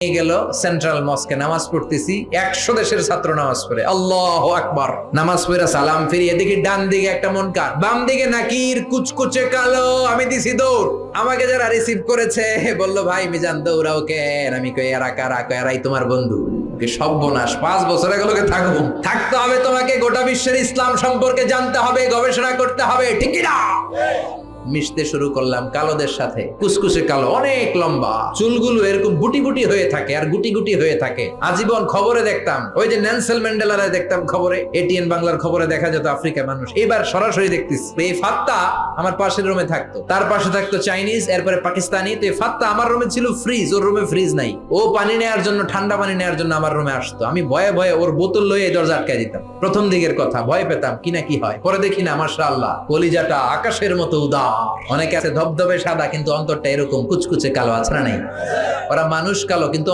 গেল সেন্ট্রাল মস্কে নামাজ পড়তেছি, 100 দেশের ছাত্র নামাজ পড়ে, আল্লাহু আকবার। নামাজ পড়ে সালাম ফিরিয়ে দেখি ডান দিকে একটা মুনকার, বাম দিকে নাকির কুচকুচে কালো। আমি দিছি দৌড়। আমাকে যারা রিসিভ করেছে বলল, ভাই মিজান দৌড়াও কেন? আমি কই এরা কারা? কই এরাই তোমার বন্ধু। সর্বনাশ, 5 বছর এগুলোকে থাকতে হবে, তোমাকে গোটা বিশ্বের ইসলাম সম্পর্কে জানতে হবে, গবেষণা করতে হবে, ঠিক না? মিশতে শুরু করলাম কালোদের সাথে। কুসকুসে কালো, অনেক লম্বা, চুলগুলো এরকম বুটি বুটি হয়ে থাকে আর গুটি গুটি হয়ে থাকে। আজীবন খবরে দেখতাম, ওই যে নেলসন ম্যান্ডেলারে দেখতাম খবরে, এটিএন বাংলার খবরে দেখা যেত আফ্রিকা মানুষ। এবার সরাসরি দেখতেছি। এই ফাত্তা আমার পাশের রুমে থাকতো, তার পাশে থাকতো চাইনিজ, এরপরে পাকিস্তানি। তো এই ফাত্তা আমার রুমে ছিল ফ্রিজ, ওর রুমে ফ্রিজ নাই। ও পানি নেওয়ার জন্য, ঠান্ডা পানি নেওয়ার জন্য আমার রুমে আসতো। আমি ভয়ে ভয়ে ওর বোতল লয়ে এই দরজা আটকায় দিতাম। প্রথম দিকের কথা, ভয় পেতাম কি না কি হয়। পরে দেখি না, মাশাআল্লাহ, কলিজাটা আকাশের মতো উদার। অনেকে আছে ধবধবে সাদা কিন্তু অন্তরটা এরকম কুচকুচে কালো, আছে না নাই? ওরা মানুষ কালো কিন্তু